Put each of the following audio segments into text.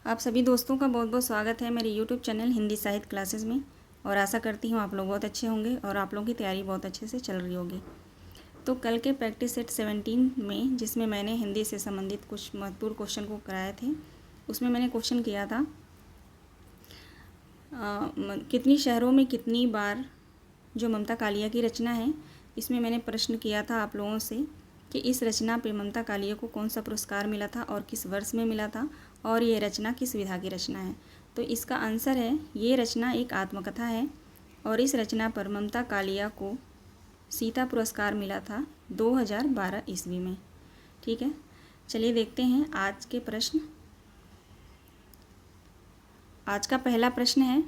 आप सभी दोस्तों का बहुत बहुत स्वागत है मेरे YouTube चैनल हिंदी साहित्य क्लासेस में। और आशा करती हूँ आप लोग बहुत अच्छे होंगे और आप लोगों की तैयारी बहुत अच्छे से चल रही होगी। तो कल के प्रैक्टिस सेट 17 में जिसमें मैंने हिंदी से संबंधित कुछ महत्वपूर्ण क्वेश्चन को कराए थे, उसमें मैंने क्वेश्चन किया था कितनी शहरों में कितनी बार जो ममता कालिया की रचना है। इसमें मैंने प्रश्न किया था आप लोगों से कि इस रचना पे ममता कालिया को कौन सा पुरस्कार मिला था और किस वर्ष में मिला था और ये रचना किस विधा की रचना है। तो इसका आंसर है ये रचना एक आत्मकथा है और इस रचना पर ममता कालिया को सीता पुरस्कार मिला था 2012 ईस्वी में। ठीक है, चलिए देखते हैं आज के प्रश्न। आज का पहला प्रश्न है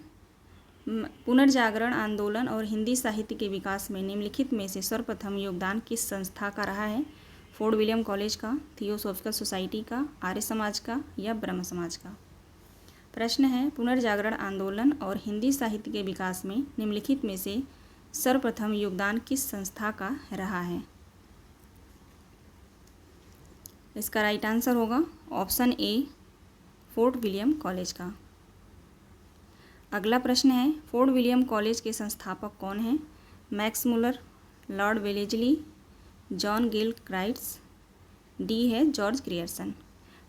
पुनर्जागरण आंदोलन और हिंदी साहित्य के विकास में निम्नलिखित में से सर्वप्रथम योगदान किस संस्था का रहा है। फोर्ड विलियम कॉलेज का, थियोसॉफिकल सोसाइटी का, आर्य समाज का या ब्रह्म समाज का। प्रश्न है पुनर्जागरण आंदोलन और हिंदी साहित्य के विकास में निम्नलिखित में से सर्वप्रथम योगदान किस संस्था का रहा है। इसका राइट आंसर होगा option A, fort William college का। अगला प्रश्न है फोर्ट विलियम कॉलेज के संस्थापक कौन हैं। Max Muller, Lord Wellesley, John गिल क्राइट्स, डी है George Grierson.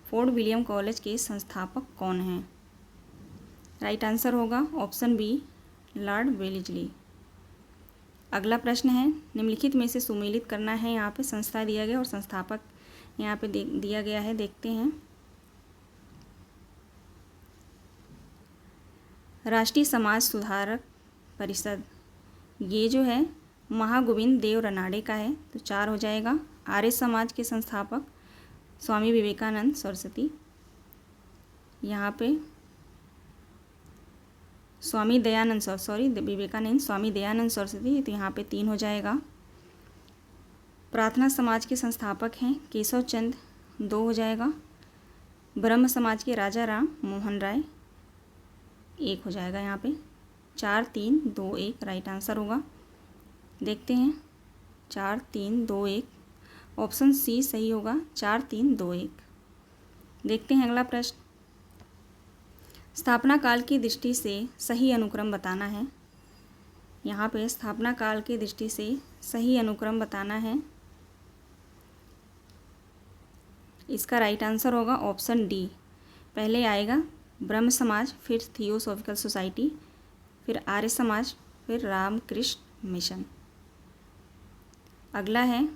Fort William College के संस्थापक कौन हैं। राइट आंसर होगा ऑप्शन बी, लॉर्ड वेलेजली। अगला प्रश्न है निम्नलिखित में से सुमेलित करना है। यहाँ पे संस्था दिया गया और संस्थापक यहाँ पे दिया गया है, देखते हैं। राष्ट्रीय समाज सुधारक परिषद, ये जो है महागोविंद देव रनाडे का है, तो 4 हो जाएगा। आर्य समाज के संस्थापक स्वामी विवेकानंद सरस्वती, यहाँ पे विवेकानंद स्वामी दयानंद सरस्वती, तो यहाँ पे 3 हो जाएगा। प्रार्थना समाज के संस्थापक हैं केशव चंद, 2 हो जाएगा। ब्रह्म समाज के राजा राम मोहन राय, 1 हो जाएगा। यहाँ पे 4 3 2 1 राइट आंसर होगा। देखते हैं 4 3 2 1, ऑप्शन सी सही होगा, 4 3 2 1। देखते हैं अगला प्रश्न। स्थापना काल की दृष्टि से सही अनुक्रम बताना है। यहाँ पे स्थापना काल की दृष्टि से सही अनुक्रम बताना है। इसका राइट आंसर होगा ऑप्शन डी, पहले आएगा ब्रह्म समाज, फिर थियोसॉफिकल सोसाइटी, फिर आर्य समाज, फिर रामकृष्ण मिशन। अगला है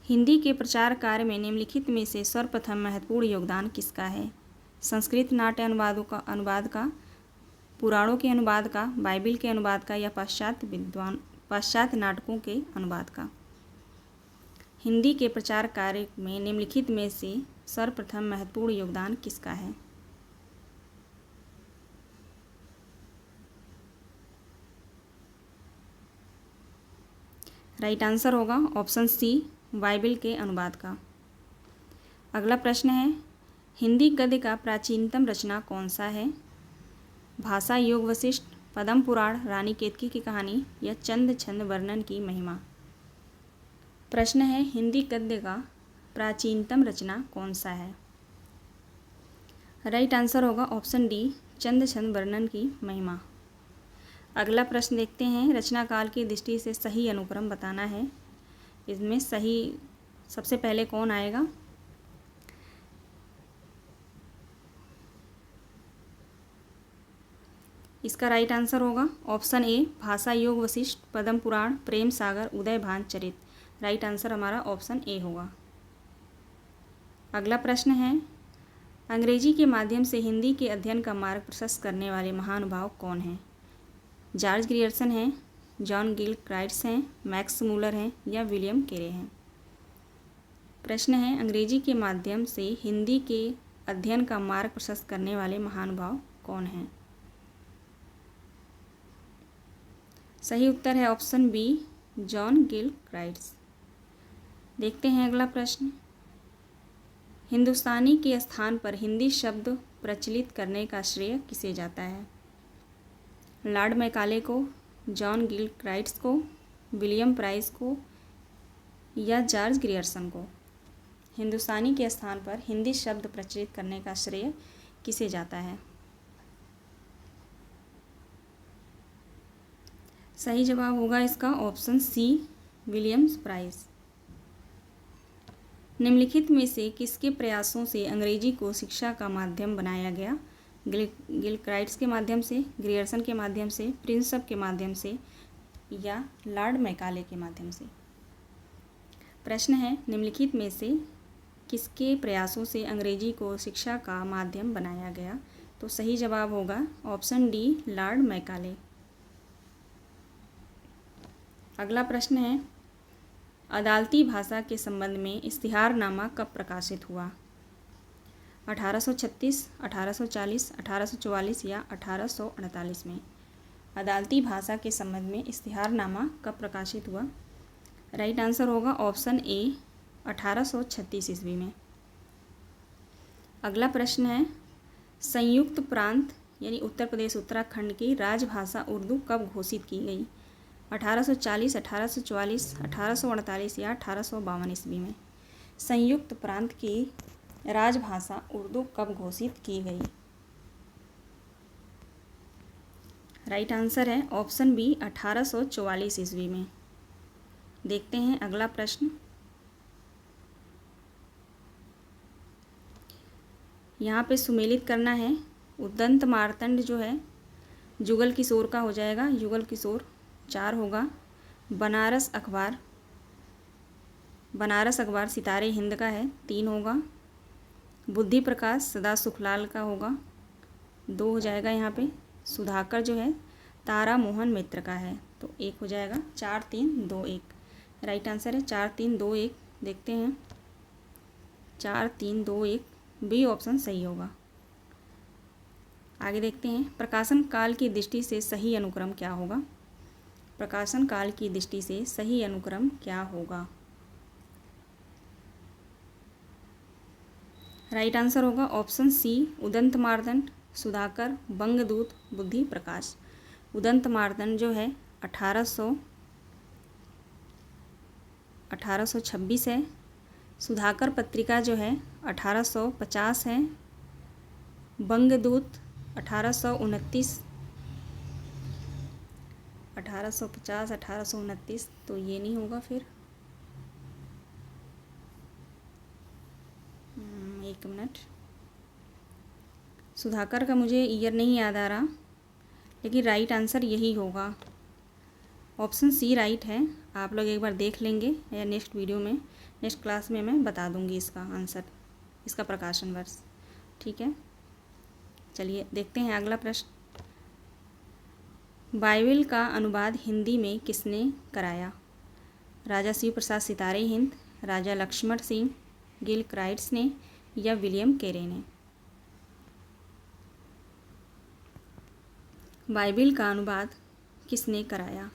हिंदी के प्रचार कार्य में निम्नलिखित में से सर्वप्रथम महत्वपूर्ण योगदान किसका है। संस्कृत नाट्य अनुवाद का, पुराणों के अनुवाद का, बाइबिल के अनुवाद का या पाश्चात्य नाटकों के अनुवाद का। हिंदी के प्रचार कार्य में निम्नलिखित में से सर्वप्रथम महत्वपूर्ण योगदान किसका है। राइट आंसर होगा ऑप्शन सी, बाइबिल के अनुवाद का। अगला प्रश्न है हिंदी गद्य का प्राचीनतम रचना कौन सा है। भाषा योग वशिष्ठ, पद्म पुराण, रानी केतकी की कहानी या चंद छंद वर्णन की महिमा। प्रश्न है हिंदी गद्य का प्राचीनतम रचना कौन सा है। राइट आंसर होगा ऑप्शन डी, चंद छंद वर्णन की महिमा। अगला प्रश्न देखते हैं रचना काल की दृष्टि से सही अनुक्रम बताना है। इसमें सही सबसे पहले कौन आएगा। इसका राइट आंसर होगा ऑप्शन ए, भाषा योग वशिष्ठ, पद्म पुराण, प्रेम सागर, उदय भान चरित। राइट आंसर हमारा ऑप्शन ए होगा। अगला प्रश्न है अंग्रेजी के माध्यम से हिंदी के अध्ययन का मार्ग प्रशस्त करने वाले महानुभाव कौन हैं। जॉर्ज ग्रियर्सन हैं, जॉन गिल क्राइट्स हैं, मैक्स मुलर हैं या विलियम केरे हैं। प्रश्न है अंग्रेजी के माध्यम से हिंदी के अध्ययन का मार्ग प्रशस्त करने वाले महानुभाव कौन हैं। सही उत्तर है ऑप्शन बी, जॉन गिल क्राइट्स। देखते हैं अगला प्रश्न। हिंदुस्तानी के स्थान पर हिंदी शब्द प्रचलित करने का श्रेय किसे जाता है। लॉर्ड मैकाले को, जॉन गिल क्राइट्स को, विलियम प्राइस को या जॉर्ज ग्रियर्सन को। हिंदुस्तानी के स्थान पर हिंदी शब्द प्रचलित करने का श्रेय किसे जाता है? सही जवाब होगा इसका ऑप्शन सी, विलियम्स प्राइस। निम्नलिखित में से किसके प्रयासों से अंग्रेजी को शिक्षा का माध्यम बनाया गया? गिलक्राइट्स के माध्यम से, ग्रियर्सन के माध्यम से, प्रिंसप के माध्यम से या लॉर्ड मैकाले के माध्यम से? प्रश्न है, निम्नलिखित में से किसके प्रयासों से अंग्रेजी को शिक्षा का माध्यम बनाया गया? तो सही जवाब होगा ऑप्शन डी, लॉर्ड मैकाले। अगला प्रश्न है, अदालती भाषा के संबंध में इश्तिहारनामा कब प्रकाशित हुआ? 1836, 1840, 1844 या 1848 में? अदालती भाषा के संबंध में इश्तिहारनामा कब प्रकाशित हुआ? राइट आंसर होगा ऑप्शन ए, 1836 ईस्वी में। अगला प्रश्न है, संयुक्त प्रांत यानी उत्तर प्रदेश उत्तराखंड की राजभाषा उर्दू कब घोषित की गई? 1840, 1844, 1848 या 1852 ईस्वी में? संयुक्त प्रांत की राजभाषा उर्दू कब घोषित की गई? राइट आंसर है ऑप्शन बी, 1844 ईस्वी में। देखते हैं अगला प्रश्न। यहाँ पे सुमेलित करना है। उदंत मार्तंड जो है जुगल किशोर का हो जाएगा, युगल किशोर 4 होगा। बनारस अखबार सितारे हिंद का है, 3 होगा। बुद्धि प्रकाश सदा सुखलाल का होगा, 2 हो जाएगा। यहाँ पे सुधाकर जो है तारा मोहन मित्र का है, तो 1 हो जाएगा। 4, 3, 2, 1 राइट आंसर है। 4, 3, 2, 1 देखते हैं। 4, 3, 2, 1 बी ऑप्शन सही होगा। आगे देखते हैं, प्रकाशन काल की दृष्टि से सही अनुक्रम क्या होगा? प्रकाशन काल की दृष्टि से सही अनुक्रम क्या होगा? राइट आंसर होगा ऑप्शन सी, उदंत मार्तंड, सुधाकर, बंगदूत, बुद्धि प्रकाश। उदंत मार्तंड जो है 1826 है। सुधाकर पत्रिका जो है 1850 है। बंगदूत 1829, 1850, 1829 तो ये नहीं होगा फिर। एक मिनट, सुधाकर का मुझे ईयर नहीं याद आ रहा, लेकिन राइट आंसर यही होगा। ऑप्शन सी राइट है। आप लोग एक बार देख लेंगे या नेक्स्ट वीडियो में, नेक्स्ट क्लास में मैं बता दूंगी इसका आंसर, इसका प्रकाशन वर्ष। ठीक है, चलिए देखते हैं अगला प्रश्न। बाइबिल का अनुवाद हिंदी में किसने कराया? राजा शिव प्रसाद सितारे हिंद, राजा लक्ष्मण सिंह गिलक्राइट्स ने या विलियम कैरे ने? बाइबिल का अनुवाद किसने कराया?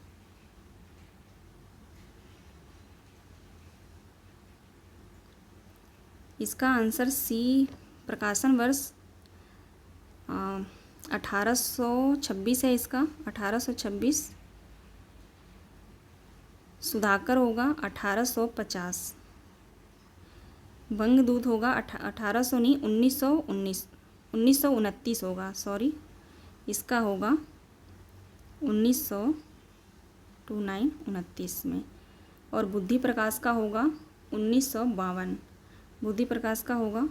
इसका आंसर सी, प्रकाशन वर्ष 1826 है इसका, 1826। सुधाकर होगा 1850। बंगदूत होगा 1800 नहीं, 1929 होगा, सॉरी। इसका होगा 1929 में। और बुद्धि प्रकाश का होगा 1952। बुद्धि प्रकाश का होगा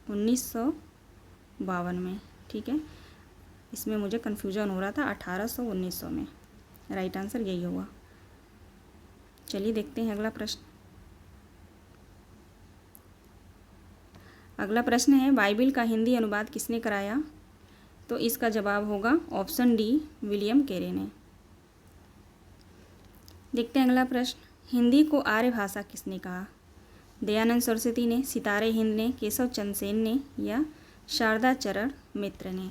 1952 में। ठीक है, इसमें मुझे कन्फ्यूजन हो रहा था 1800 1900 में। राइट आंसर यही होगा। चलिए देखते हैं अगला प्रश्न। अगला प्रश्न है, बाइबिल का हिंदी अनुवाद किसने कराया? तो इसका जवाब होगा ऑप्शन डी, विलियम कैरे ने। देखते हैं अगला प्रश्न, हिंदी को आर्य भाषा किसने कहा? दयानंद सरस्वती ने, सितारे हिंद ने, केशव चंद्र सेन ने या शारदा चरण मित्र ने?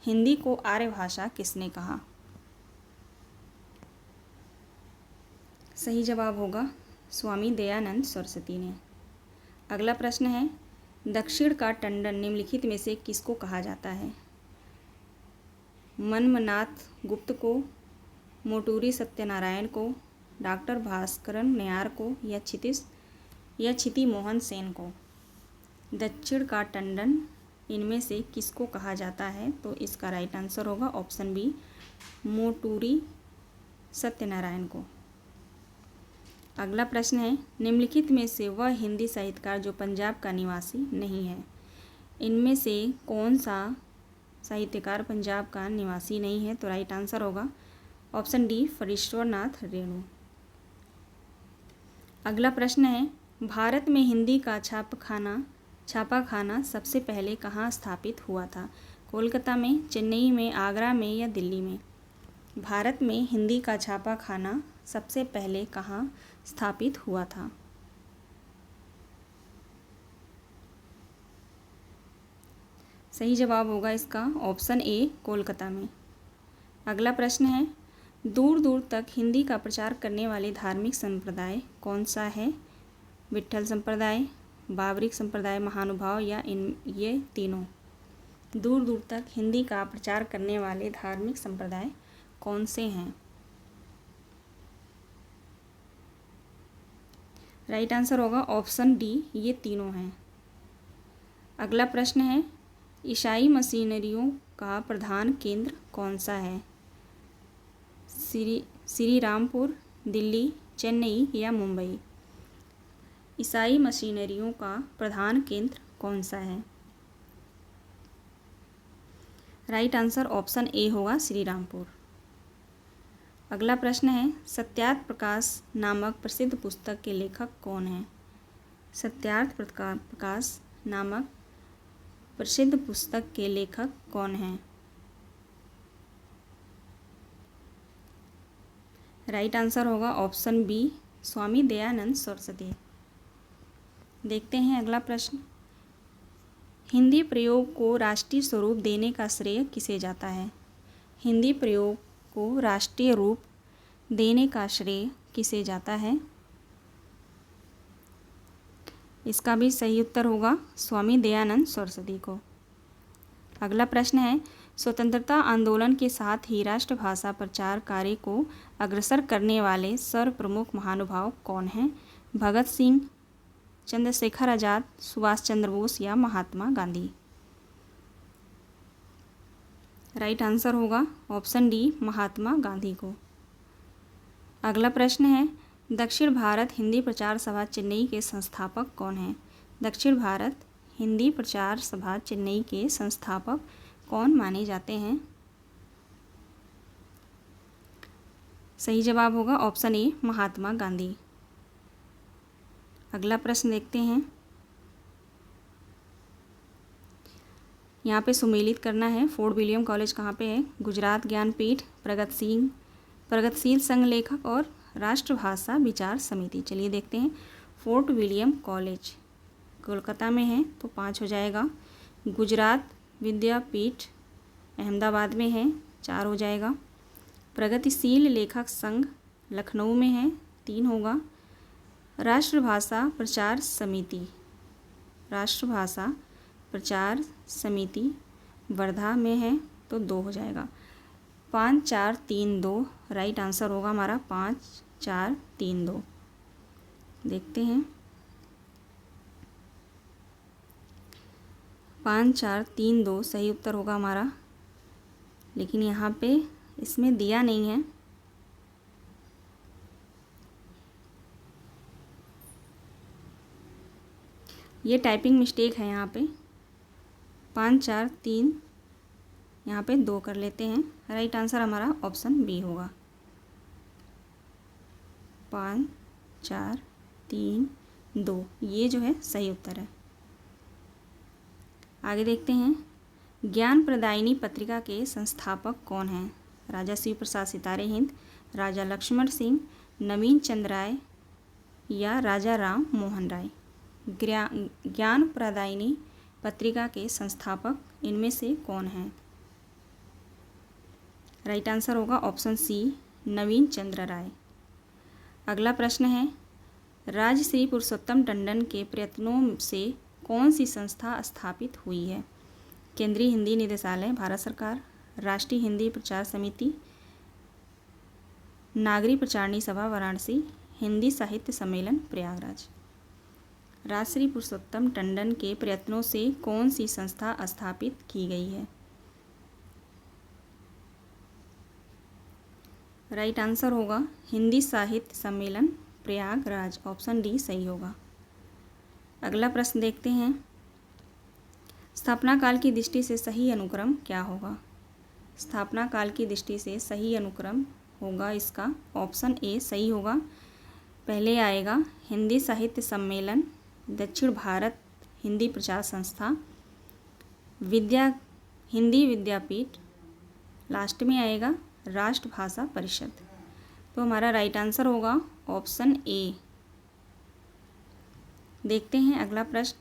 हिंदी को आर्य भाषा किसने कहा? सही जवाब होगा स्वामी दयानंद सरस्वती ने। अगला प्रश्न है, दक्षिण का टंडन निम्नलिखित में से किसको कहा जाता है? मनमनाथ गुप्त को, मोटूरी सत्यनारायण को, डॉक्टर भास्करन नयार को या क्षितिज या क्षिति मोहन सेन को? दक्षिण का टंडन इनमें से किसको कहा जाता है? तो इसका राइट आंसर होगा ऑप्शन बी, मोटूरी सत्यनारायण को। अगला प्रश्न है, निम्नलिखित में से वह हिंदी साहित्यकार जो पंजाब का निवासी नहीं है। इनमें से कौन सा साहित्यकार पंजाब का निवासी नहीं है? तो राइट आंसर होगा ऑप्शन डी, फरीश्वरनाथ रेणु। अगला प्रश्न है, भारत में हिंदी का छापाखाना सबसे पहले कहाँ स्थापित हुआ था? कोलकाता में, चेन्नई में, आगरा में या दिल्ली में? भारत में हिंदी का छापाखाना सबसे पहले कहाँ स्थापित हुआ था? सही जवाब होगा इसका ऑप्शन ए, कोलकाता में। अगला प्रश्न है, दूर दूर तक हिंदी का प्रचार करने वाले धार्मिक संप्रदाय कौन सा है? विट्ठल संप्रदाय, बाबरिक संप्रदाय, महानुभाव या ये तीनों? दूर दूर तक हिंदी का प्रचार करने वाले धार्मिक संप्रदाय कौन से हैं? राइट आंसर होगा ऑप्शन डी, ये तीनों हैं। अगला प्रश्न है, ईसाई मशीनरियों का प्रधान केंद्र कौन सा है? श्री रामपुर, दिल्ली, चेन्नई या मुंबई? ईसाई मशीनरियों का प्रधान केंद्र कौन सा है? राइट आंसर ऑप्शन ए होगा, श्री रामपुर। अगला प्रश्न है, सत्यार्थ प्रकाश नामक प्रसिद्ध पुस्तक के लेखक कौन हैं? सत्यार्थ प्रकाश नामक प्रसिद्ध पुस्तक के लेखक कौन हैं? राइट आंसर होगा ऑप्शन बी, स्वामी दयानंद सरस्वती। देखते हैं अगला प्रश्न, हिंदी प्रयोग को राष्ट्रीय स्वरूप देने का श्रेय किसे जाता है? हिंदी प्रयोग को राष्ट्रीय रूप देने का श्रेय किसे जाता है? इसका भी सही उत्तर होगा स्वामी दयानंद सरस्वती को। अगला प्रश्न है, स्वतंत्रता आंदोलन के साथ ही राष्ट्रभाषा प्रचार कार्य को अग्रसर करने वाले सर्वप्रमुख महानुभाव कौन हैं? भगत सिंह, चंद्रशेखर आजाद, सुभाष चंद्र बोस या महात्मा गांधी? राइट आंसर होगा ऑप्शन डी, महात्मा गांधी को। अगला प्रश्न है, दक्षिण भारत हिंदी प्रचार सभा चेन्नई के संस्थापक कौन हैं? दक्षिण भारत हिंदी प्रचार सभा चेन्नई के संस्थापक कौन माने जाते हैं? सही जवाब होगा ऑप्शन ए, महात्मा गांधी। अगला प्रश्न देखते हैं, यहाँ पे सुमेलित करना है। फोर्ट विलियम कॉलेज कहाँ पे है? गुजरात ज्ञानपीठ, प्रगतिशील संघ लेखक और राष्ट्रभाषा विचार समिति। चलिए देखते हैं, फोर्ट विलियम कॉलेज कोलकाता में है तो 5 हो जाएगा। गुजरात विद्यापीठ अहमदाबाद में है, 4 हो जाएगा। प्रगतिशील लेखक संघ लखनऊ में है, 3 होगा। राष्ट्रभाषा प्रचार समिति वर्धा में है तो 2 हो जाएगा। 5 4 3 2 राइट आंसर होगा हमारा 5 4 3 2। देखते हैं 5 4 3 2 सही उत्तर होगा हमारा, लेकिन यहाँ पे इसमें दिया नहीं है। ये टाइपिंग मिस्टेक है यहाँ पे। 5 4 3 यहाँ पे 2 कर लेते हैं। राइट आंसर हमारा ऑप्शन बी होगा। 5 4 3 2 ये जो है सही उत्तर है। आगे देखते हैं, ज्ञान प्रदायिनी पत्रिका के संस्थापक कौन हैं? राजा शिव प्रसाद सितारे हिंद, राजा लक्ष्मण सिंह, नवीन चंद्र राय या राजा राम मोहन राय? ज्ञान प्रदायिनी पत्रिका के संस्थापक इनमें से कौन हैं? राइट आंसर होगा ऑप्शन सी, नवीन चंद्र राय। अगला प्रश्न है, राजश्री पुरुषोत्तम टंडन के प्रयत्नों से कौन सी संस्था स्थापित हुई है? केंद्रीय हिंदी निदेशालय भारत सरकार, राष्ट्रीय हिंदी प्रचार समिति, नागरी प्रचारणी सभा वाराणसी, हिंदी साहित्य सम्मेलन प्रयागराज? राजश्री पुरुषोत्तम टंडन के प्रयत्नों से कौन सी संस्था स्थापित की गई है? राइट आंसर होगा हिंदी साहित्य सम्मेलन प्रयागराज, ऑप्शन डी सही होगा। अगला प्रश्न देखते हैं, स्थापना काल की दृष्टि से सही अनुक्रम क्या होगा? स्थापना काल की दृष्टि से सही अनुक्रम होगा इसका ऑप्शन ए सही होगा। पहले आएगा हिंदी साहित्य सम्मेलन, दक्षिण भारत हिंदी प्रचार संस्था, हिंदी विद्यापीठ, लास्ट में आएगा राष्ट्रभाषा परिषद। तो हमारा राइट आंसर होगा ऑप्शन ए। देखते हैं अगला प्रश्न।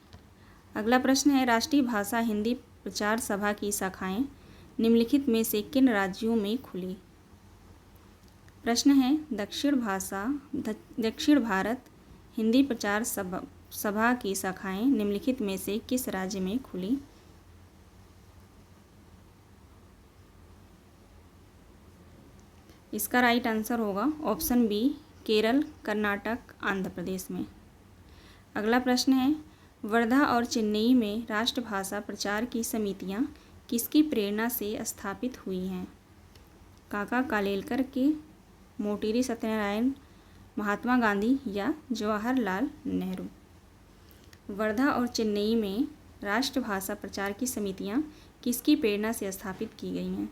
अगला प्रश्न है, राष्ट्रीय भाषा हिंदी प्रचार सभा की शाखाएं निम्नलिखित में से किन राज्यों में खुली? प्रश्न है, दक्षिण भारत हिंदी प्रचार सभा की शाखाएं निम्नलिखित में से किस राज्य में खुली? इसका राइट आंसर होगा ऑप्शन बी केरल, कर्नाटक, आंध्र प्रदेश में। अगला प्रश्न है, वर्धा और चेन्नई में राष्ट्रभाषा प्रचार की समितियां किसकी प्रेरणा से स्थापित हुई हैं? काका कालेलकर के, मोटेरी सत्यनारायण, महात्मा गांधी या जवाहरलाल नेहरू? वर्धा और चेन्नई में राष्ट्रभाषा प्रचार की समितियां किसकी प्रेरणा से स्थापित की गई हैं?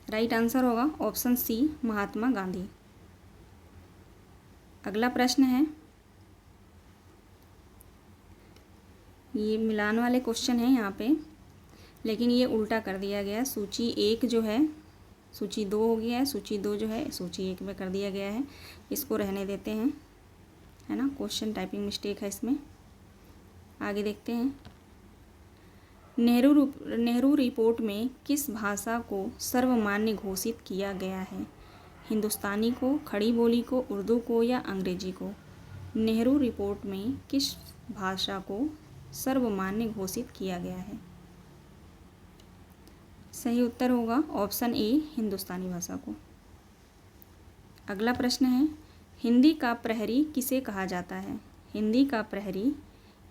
राइट आंसर होगा ऑप्शन सी महात्मा गांधी। अगला प्रश्न है, ये मिलान वाले क्वेश्चन है यहाँ पे, लेकिन ये उल्टा कर दिया गया। सूची 1 जो है सूची 2 हो गया है, सूची 2 जो है सूची 1 में कर दिया गया है। इसको रहने देते हैं, है ना, क्वेश्चन टाइपिंग मिस्टेक है इसमें। आगे देखते हैं, नेहरू रिपोर्ट में किस भाषा को सर्वमान्य घोषित किया गया है? हिंदुस्तानी को, खड़ी बोली को, उर्दू को या अंग्रेजी को? नेहरू रिपोर्ट में किस भाषा को सर्वमान्य घोषित किया गया है? सही उत्तर होगा ऑप्शन ए हिंदुस्तानी भाषा को। अगला प्रश्न है, हिंदी का प्रहरी किसे कहा जाता है? हिंदी का प्रहरी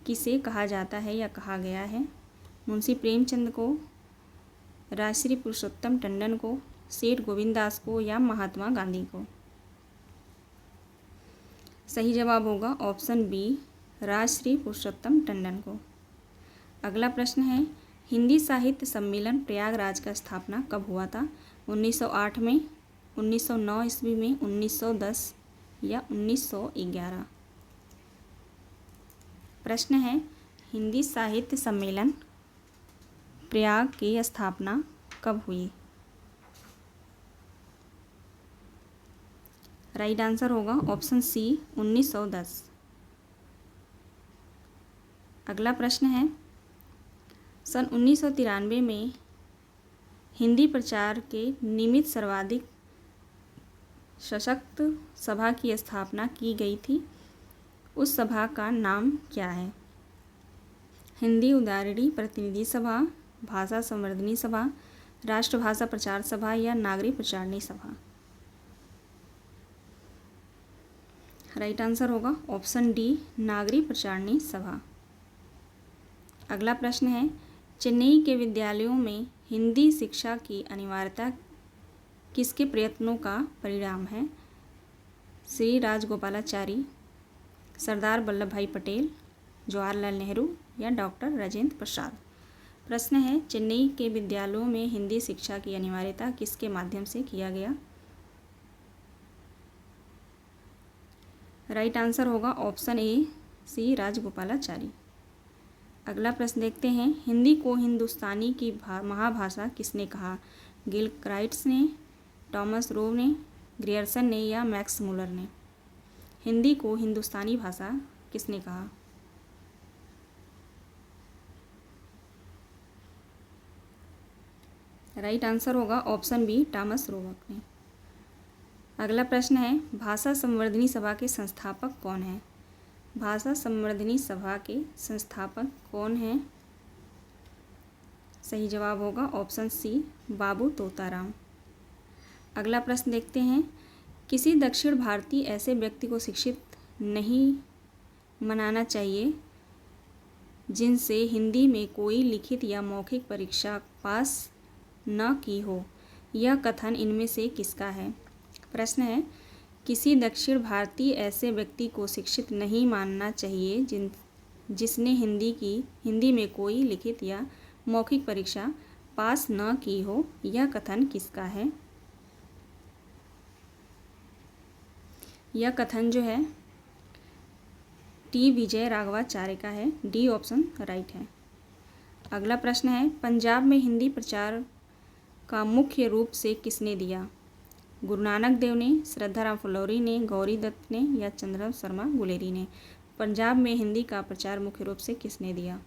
किसे कहा जाता है या कहा गया है? मुंशी प्रेमचंद को, राजश्री पुरुषोत्तम टंडन को, सेठ गोविंददास को या महात्मा गांधी को? सही जवाब होगा ऑप्शन बी राजश्री पुरुषोत्तम टंडन को। अगला प्रश्न है, हिंदी साहित्य सम्मेलन प्रयागराज का स्थापना कब हुआ था? 1908 में, 1909 ईस्वी में, 1910 या 1911? प्रश्न है, हिंदी साहित्य सम्मेलन प्रयाग की स्थापना कब हुई? राइट आंसर होगा ऑप्शन सी 1910। अगला प्रश्न है, सन 1993 में हिंदी प्रचार के निमित्त सर्वाधिक सशक्त सभा की स्थापना की गई थी। उस सभा का नाम क्या है? हिंदी उदारणी प्रतिनिधि सभा, भाषा संवर्धनी सभा, राष्ट्रभाषा प्रचार सभा या नागरिक प्रचारणी सभा? राइट आंसर होगा ऑप्शन डी नागरिक प्रचारणी सभा। अगला प्रश्न है, चेन्नई के विद्यालयों में हिंदी शिक्षा की अनिवार्यता किसके प्रयत्नों का परिणाम है? श्री राजगोपालाचारी, सरदार वल्लभ भाई पटेल, जवाहरलाल नेहरू या डॉक्टर राजेंद्र प्रसाद? प्रश्न है, चेन्नई के विद्यालयों में हिंदी शिक्षा की अनिवार्यता किसके माध्यम से किया गया? राइट आंसर होगा ऑप्शन ए सी राजगोपालाचारी। अगला प्रश्न देखते हैं, हिंदी को हिंदुस्तानी की महाभाषा किसने कहा? गिलक्राइट्स ने, टॉमस रोव ने, ग्रियर्सन ने या मैक्स मुलर ने? हिंदी को हिंदुस्तानी भाषा किसने कहा? राइट आंसर होगा ऑप्शन बी टॉमस रोवक ने। अगला प्रश्न है, भाषा संवर्धनी सभा के संस्थापक कौन हैं? भाषा संवर्धनी सभा के संस्थापक कौन हैं? सही जवाब होगा ऑप्शन सी बाबू तोताराम। अगला प्रश्न देखते हैं, किसी दक्षिण भारतीय ऐसे व्यक्ति को शिक्षित नहीं मनाना चाहिए जिनसे हिंदी में कोई लिखित या मौखिक परीक्षा पास न की हो। यह कथन इनमें से किसका है? प्रश्न है, किसी दक्षिण भारतीय ऐसे व्यक्ति को शिक्षित नहीं मानना चाहिए जिसने हिंदी में कोई लिखित या मौखिक परीक्षा पास न की हो। यह कथन किसका है? यह कथन जो है टी विजय राघवाचार्य का है। डी ऑप्शन राइट है। अगला प्रश्न है, पंजाब में हिंदी प्रचार का मुख्य रूप से किसने दिया? गुरु नानक देव ने, श्रद्धाराम फुलौरी ने, गौरी दत्त ने या चंद्र शर्मा गुलेरी ने? पंजाब में हिंदी का प्रचार मुख्य रूप से किसने दिया?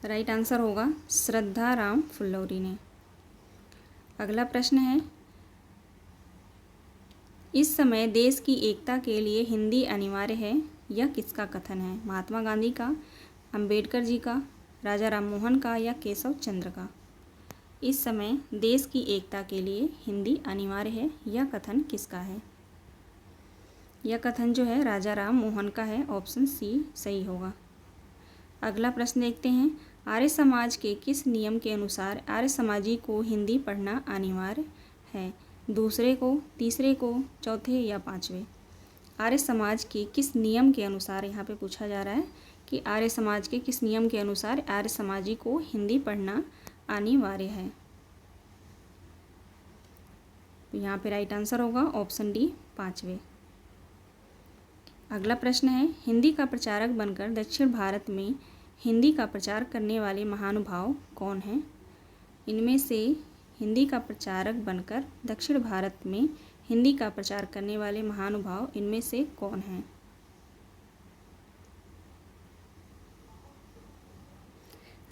राइट आंसर होगा श्रद्धाराम फुलौरी ने। अगला प्रश्न है, इस समय देश की एकता के लिए हिंदी अनिवार्य है। यह किसका कथन है? महात्मा गांधी का, अंबेडकर जी का, राजा राममोहन का या केशव चंद्र का? इस समय देश की एकता के लिए हिंदी अनिवार्य है। यह कथन किसका है? यह कथन जो है राजा राममोहन का है। ऑप्शन सी सही होगा। अगला प्रश्न देखते हैं, आर्य समाज के किस नियम के अनुसार आर्य समाजी को हिंदी पढ़ना अनिवार्य है? दूसरे को, तीसरे को, चौथे या पांचवे? आर्य समाज के किस नियम के अनुसार, यहाँ पे पूछा जा रहा है कि आर्य समाज के किस नियम के अनुसार आर्य समाजी को हिंदी पढ़ना अनिवार्य है? तो यहाँ पे राइट आंसर होगा ऑप्शन डी पांचवे। अगला प्रश्न है, हिंदी का प्रचारक बनकर दक्षिण भारत में हिंदी का प्रचार करने वाले महानुभाव कौन हैं? इनमें से हिंदी का प्रचारक बनकर दक्षिण भारत में हिंदी का प्रचार करने वाले महानुभाव इनमें से कौन हैं?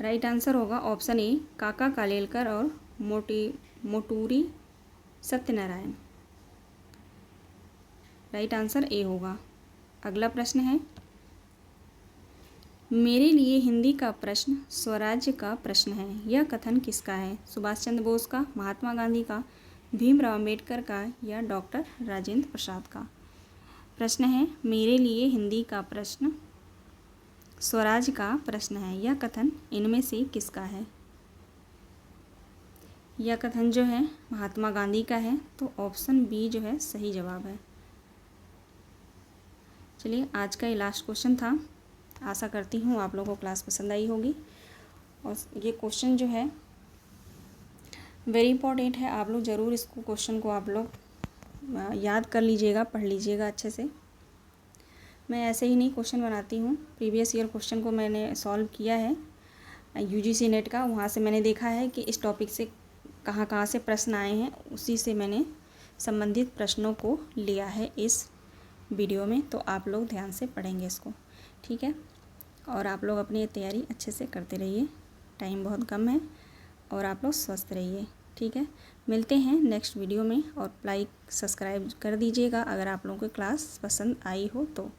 राइट आंसर होगा ऑप्शन ए काका कालेलकर और मोटूरी सत्यनारायण। राइट आंसर ए होगा। अगला प्रश्न है, मेरे लिए हिंदी का प्रश्न स्वराज्य का प्रश्न है। यह कथन किसका है? सुभाष चंद्र बोस का, महात्मा गांधी का, भीमराव अम्बेडकर का या डॉक्टर राजेंद्र प्रसाद का? प्रश्न है, मेरे लिए हिंदी का प्रश्न स्वराज्य का प्रश्न है। यह कथन इनमें से किसका है? यह कथन जो है महात्मा गांधी का है। तो ऑप्शन बी जो है सही जवाब है। चलिए, आज का ये लास्ट क्वेश्चन था। आशा करती हूँ आप लोगों को क्लास पसंद आई होगी। और ये क्वेश्चन जो है वेरी इंपॉर्टेंट है। आप लोग ज़रूर इसको क्वेश्चन को आप लोग याद कर लीजिएगा, पढ़ लीजिएगा अच्छे से। मैं ऐसे ही नहीं क्वेश्चन बनाती हूँ। प्रीवियस ईयर क्वेश्चन को मैंने सॉल्व किया है यूजीसी नेट का। वहाँ से मैंने देखा है कि इस टॉपिक से कहाँ कहाँ से प्रश्न आए हैं, उसी से मैंने संबंधित प्रश्नों को लिया है इस वीडियो में। तो आप लोग ध्यान से पढ़ेंगे इसको, ठीक है। और आप लोग अपनी तैयारी अच्छे से करते रहिए, टाइम बहुत कम है। और आप लोग स्वस्थ रहिए, ठीक है। मिलते हैं नेक्स्ट वीडियो में। और लाइक सब्सक्राइब कर दीजिएगा अगर आप लोगों को क्लास पसंद आई हो तो।